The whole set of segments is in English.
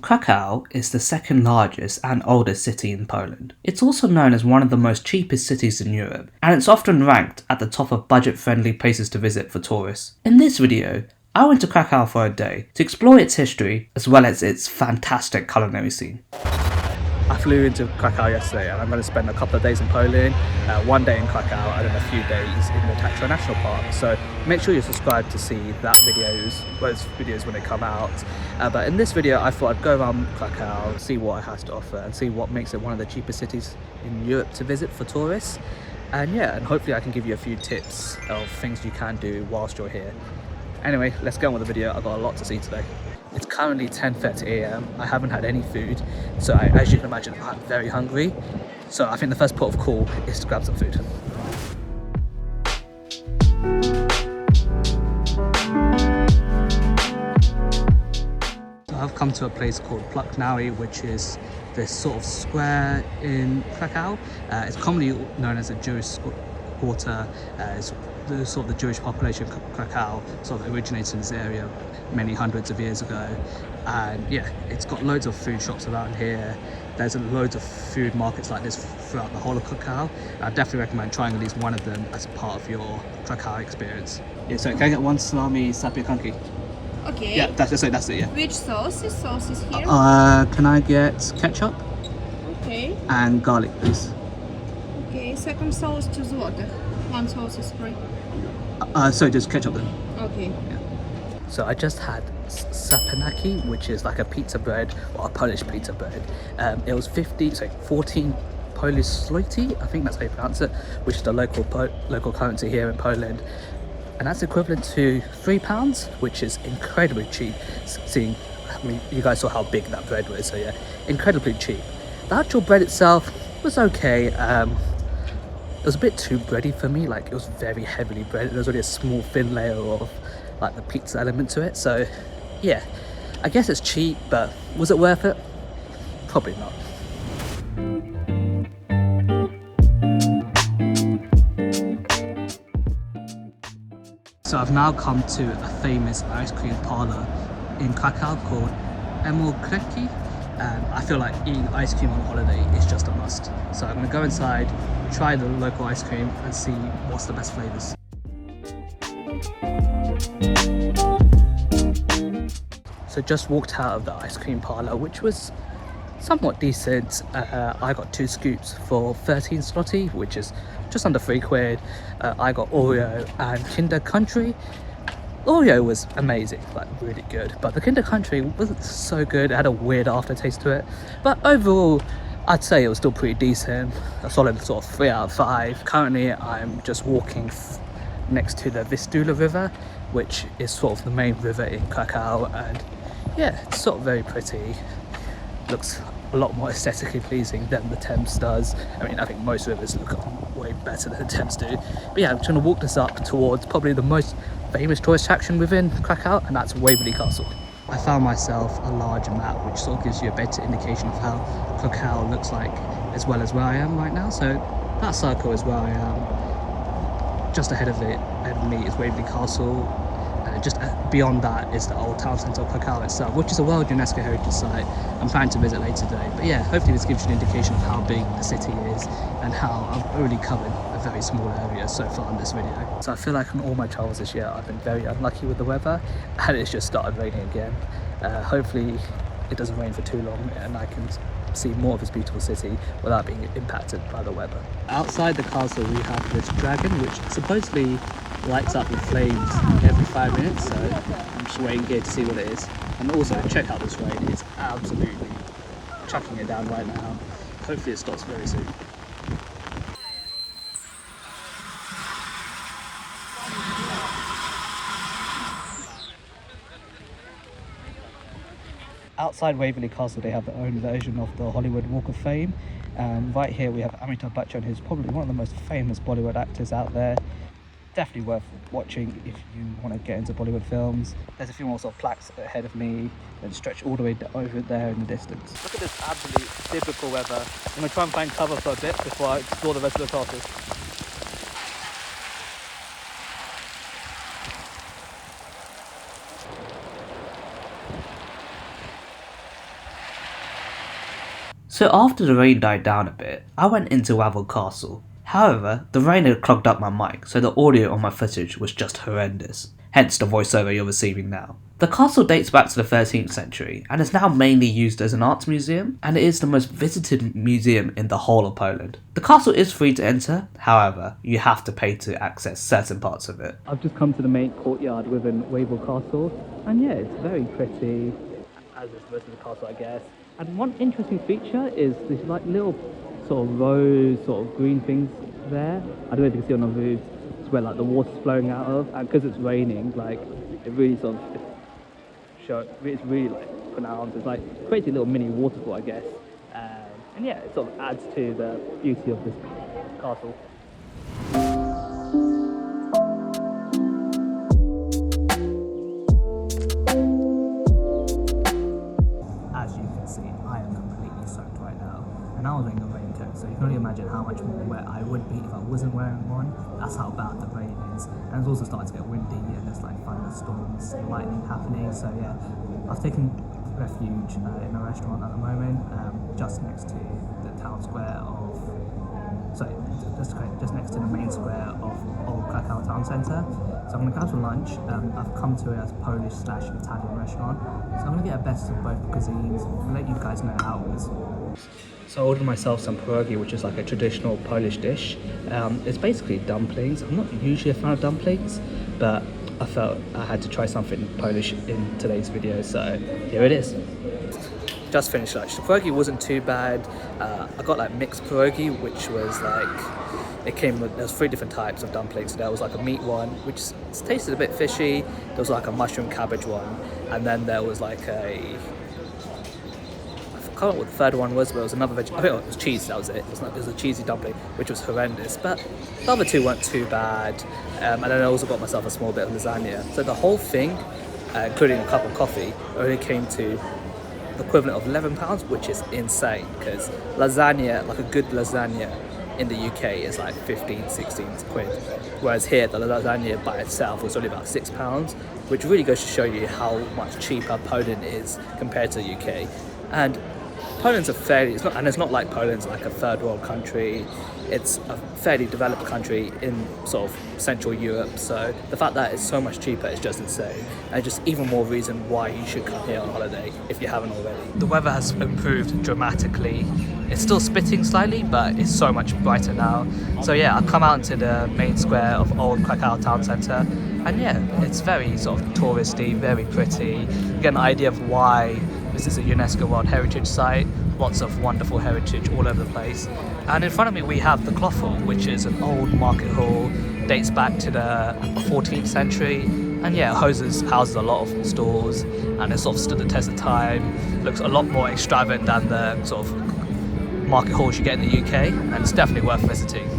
Krakow is the second largest and oldest city in Poland. It's also known as one of the most cheapest cities in Europe, and it's often ranked at the top of budget-friendly places to visit for tourists. In this video, I went to Krakow for a day to explore its history as well as its fantastic culinary scene. I flew into Krakow yesterday and I'm going to spend a couple of days in Poland, one day in Krakow and then a few days in the Tatra National Park. So make sure you're subscribed to see those videos when they come out. But in this video I thought I'd go around Krakow, see what it has to offer and see what makes it one of the cheapest cities in Europe to visit for tourists. And yeah, and hopefully I can give you a few tips of things you can do whilst you're here. Anyway, let's get on with the video. I've got a lot to see today. It's currently 10:30 AM. I haven't had any food, so as you can imagine, I'm very hungry. So I think the first port of call is to grab some food. So I've come to a place called PLAC NOWY, which is this sort of square in Krakow. It's commonly known as a Jewish quarter. It's the Jewish population of Krakow sort of originated in this area many hundreds of years ago, and yeah, it's got loads of food shops around here. There's loads of food markets like this throughout the whole of Krakow. I definitely recommend trying at least one of them as part of your Krakow experience. Yeah, so can I get one salami ZAPIEKANki? Okay. Yeah, that's it, yeah. Which sauce is here? Can I get ketchup? Okay. And garlic, please. Okay, second sauce 2 zł. One sauce is free. So just ketchup then. Okay. Yeah. So I just had ZAPIEKANki, which is like a pizza bread, or a Polish pizza bread. It was 14 Polish zloty, I think that's how you pronounce it, which is the local currency here in Poland. And that's equivalent to £3, which is incredibly cheap. Seeing, I mean, you guys saw how big that bread was, so yeah, incredibly cheap. The actual bread itself was okay. It was a bit too bready for me, like it was very heavily breaded. There was only a small thin layer of like the pizza element to it. So yeah, I guess it's cheap, but was it worth it? Probably not. So I've now come to a famous ice cream parlour in Krakow called EMIL KRÂCI. And I feel like eating ice cream on holiday is just a must. So I'm going to go inside, try the local ice cream and see what's the best flavours. So just walked out of the ice cream parlour, which was somewhat decent. I got 2 scoops for 13 zloty, which is just under £3. I got Oreo and Kinder Country. Oreo was amazing, like really good, but the Kinder Country wasn't so good. It had a weird aftertaste to it, but overall I'd say it was still pretty decent. A solid sort of 3 out of 5. Currently I'm just walking next to the Vistula river, which is sort of the main river in Krakow, and yeah, it's sort of very pretty. Looks a lot more aesthetically pleasing than the Thames does. I mean, I think most rivers look way better than the Thames do. But yeah, I'm trying to walk this up towards probably the most famous tourist attraction within Krakow, and that's Waverley Castle. I found myself a large map which sort of gives you a better indication of how Krakow looks like, as well as where I am right now. So that circle is where I am. Just ahead of me is Waverley Castle. Just beyond that is the old town centre of Krakow itself, which is a World UNESCO Heritage Site. I'm planning to visit later today. But yeah, hopefully this gives you an indication of how big the city is and how I've only covered a very small area so far in this video. So I feel like on all my travels this year, I've been very unlucky with the weather, and it's just started raining again. Hopefully it doesn't rain for too long and I can see more of this beautiful city without being impacted by the weather. Outside the castle we have this dragon which supposedly lights up with flames every 5 minutes, so I'm just waiting here to see what it is. And also check out this rain, it's absolutely chucking it down right now. Hopefully it stops very soon. Outside Waverley Castle they have their own version of the Hollywood Walk of Fame. Right here we have Amitabh Bachchan, who's probably one of the most famous Bollywood actors out there. Definitely worth watching if you want to get into Bollywood films. There's a few more sort of plaques ahead of me and stretch all the way over there in the distance. Look at this absolute biblical weather. I'm going to try and find cover for a bit before I explore the rest of the castle. So after the rain died down a bit, I went into WAVEL Castle. However, the rain had clogged up my mic, so the audio on my footage was just horrendous, hence the voiceover you're receiving now. The castle dates back to the 13th century and is now mainly used as an arts museum, and it is the most visited museum in the whole of Poland. The castle is free to enter, however, you have to pay to access certain parts of it. I've just come to the main courtyard within WAVEL Castle, and yeah, it's very pretty, as is most of the castle I guess. And one interesting feature is these like little sort of rose, sort of green things there. I don't know if you can see on the roofs. It's where like the water's flowing out of, and because it's raining, like it really sort of it's really like pronounced. It's like creates a little mini waterfall, I guess. And yeah, it sort of adds to the beauty of this castle. As you can see, I am completely soaked right now, and I was wearing a raincoat, so you can only imagine how much more wet I would be if I wasn't wearing one. That's how bad the rain is, and it's also starting to get windy, and there's like thunderstorms and lightning happening. So yeah, I've taken refuge in a restaurant at the moment, just next to the town square of, just next to the main square of Old Krakow town centre. So I'm going to go to lunch. I've come to it as a Polish/Italian restaurant, so I'm going to get a best of both cuisines and let you guys know how it was. So I ordered myself some pierogi, which is like a traditional Polish dish. It's basically dumplings. I'm not usually a fan of dumplings, but I felt I had to try something Polish in today's video, so here it is. Just finished lunch. The pierogi wasn't too bad. I got like mixed pierogi, which was like, it came with, there's 3 different types of dumplings. There was like a meat one, which tasted a bit fishy. There was like a mushroom cabbage one, and then there was like a, I can't remember what the third one was, but it was another veg. I think it was cheese. That was it. It was a cheesy dumpling, which was horrendous. But the other 2 weren't too bad. And then I also got myself a small bit of lasagna. So the whole thing, including a cup of coffee, only came to the equivalent of £11, which is insane. Because lasagna, like a good lasagna in the UK, is like 15, 16 quid. Whereas here, the lasagna by itself was only about £6, which really goes to show you how much cheaper Poland is compared to the UK. And Poland's a fairly, it's not like Poland's like a third world country. It's a fairly developed country in sort of Central Europe, so the fact that it's so much cheaper is just insane, and just even more reason why you should come here on holiday if you haven't already. The weather has improved dramatically. It's still spitting slightly, but it's so much brighter now. So yeah, I've come out into the main square of Old Krakow town centre, and yeah, it's very sort of touristy, very pretty. You get an idea of why this is a UNESCO World Heritage Site. Lots of wonderful heritage all over the place. And in front of me we have the Cloth Hall, which is an old market hall, dates back to the 14th century, and yeah, it houses a lot of stores, and it sort of stood the test of time. Looks a lot more extravagant than the sort of market halls you get in the UK, and it's definitely worth visiting.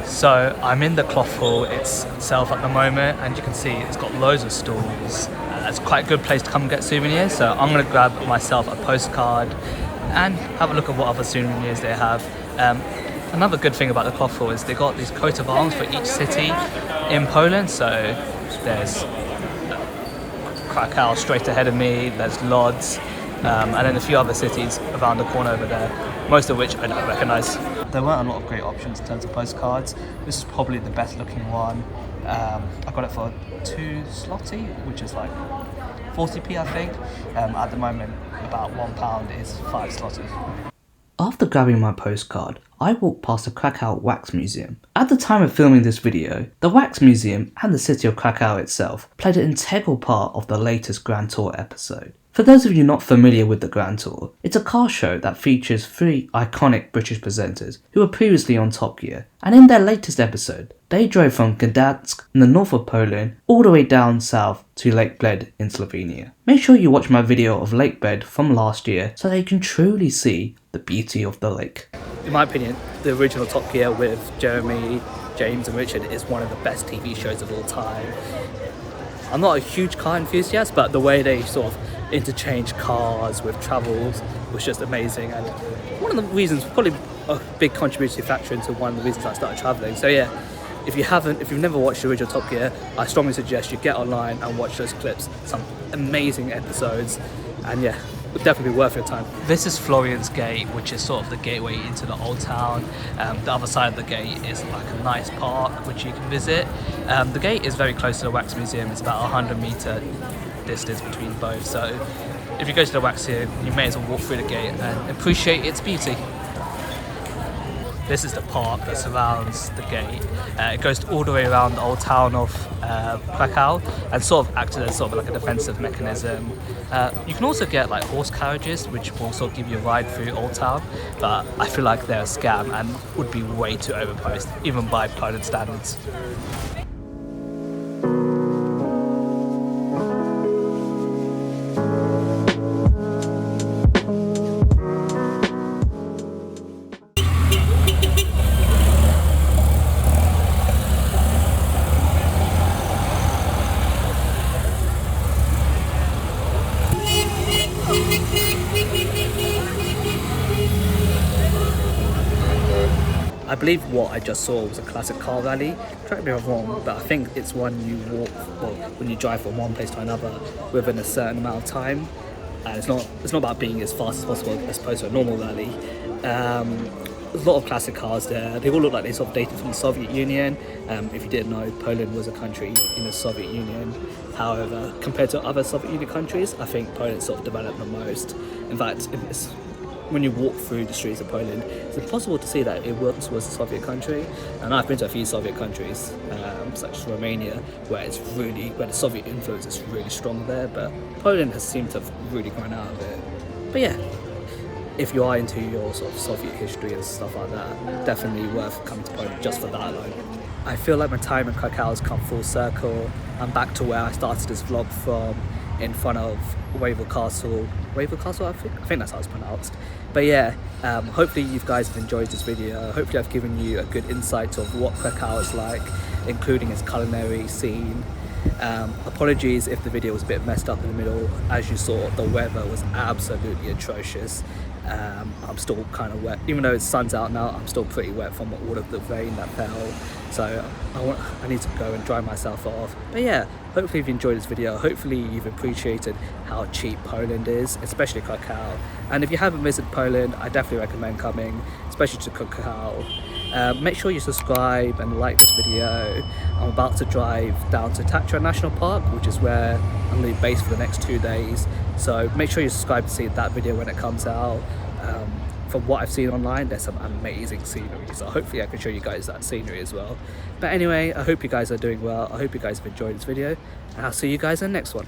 So I'm in the Cloth Hall itself at the moment, and you can see it's got loads of stalls. It's quite a good place to come and get souvenirs, so I'm going to grab myself a postcard and have a look at what other souvenirs they have. Another good thing about the Cloth Hall is they got these coat of arms for each city in Poland. So there's Krakow straight ahead of me, there's Lodz, and then a few other cities around the corner over there, most of which I don't recognise. There weren't a lot of great options in terms of postcards. This is probably the best looking one. I got it for 2 zloty, which is like 40p I think. At the moment, about £1 is 5 zloty. After grabbing my postcard, I walked past the Krakow Wax Museum. At the time of filming this video, the Wax Museum and the city of Krakow itself played an integral part of the latest Grand Tour episode. For those of you not familiar with the Grand Tour, it's a car show that features 3 iconic British presenters who were previously on Top Gear, and in their latest episode, they drove from Gdansk in the north of Poland all the way down south to Lake Bled in Slovenia. Make sure you watch my video of Lake Bled from last year so that you can truly see the beauty of the lake. In my opinion, the original Top Gear with Jeremy, James and Richard is one of the best TV shows of all time. I'm not a huge car enthusiast, but the way they sort of interchange cars with travels was just amazing, and one of the reasons, probably a big contributing factor into one of the reasons I started traveling. So yeah, if you've never watched the original Top Gear, I strongly suggest you get online and watch those clips. Some amazing episodes, and yeah, would definitely be worth your time. This is Florian's Gate, which is sort of the gateway into the old town. The other side of the gate is like a nice park which you can visit. The gate is very close to the Wax Museum. It's about a 100-meter distance between both. So if you go to the Wax Museum, you may as well walk through the gate and appreciate its beauty. This is the park that surrounds the gate. It goes all the way around the old town of Krakow and sort of acted as sort of like a defensive mechanism. You can also get like horse carriages which will sort of give you a ride through Old Town, but I feel like they're a scam and would be way too overpriced, even by Poland standards. I believe what I just saw was a classic car rally. Correct me if I'm wrong, but I think it's one you walk, or when you drive from one place to another within a certain amount of time. And it's not about being as fast as possible as opposed to a normal rally. There's a lot of classic cars there. They all look like they sort of dated from the Soviet Union. If you didn't know, Poland was a country in the Soviet Union. However, compared to other Soviet Union countries, I think Poland sort of developed the most. In fact, when you walk through the streets of Poland, it's impossible to see that it once was a Soviet country. And I've been to a few Soviet countries, such as Romania, where the Soviet influence is really strong there, but Poland has seemed to have really grown out of it. But yeah, if you are into your sort of Soviet history and stuff like that, definitely worth coming to Poland just for that alone. I feel like my time in Krakow has come full circle. I'm back to where I started this vlog from, in front of WAVEL Castle. WAVEL Castle, I think that's how it's pronounced. But yeah, hopefully you guys have enjoyed this video. Hopefully I've given you a good insight of what Krakow is like, including its culinary scene. Apologies if the video was a bit messed up in the middle. As you saw, the weather was absolutely atrocious. I'm still kind of wet, even though the sun's out now. I'm still pretty wet from all of the rain that fell, so I need to go and dry myself off. But yeah, hopefully you've enjoyed this video. Hopefully you've appreciated how cheap Poland is, especially Krakow. And if you haven't visited Poland, I definitely recommend coming, especially to Krakow. Make sure you subscribe and like this video. I'm about to drive down to Tatra National Park, which is where I'm going to be based for the next 2 days. So make sure you subscribe to see that video when it comes out. From what I've seen online, there's some amazing scenery, so hopefully I can show you guys that scenery as well. But anyway, I hope you guys are doing well. I hope you guys have enjoyed this video, and I'll see you guys in the next one.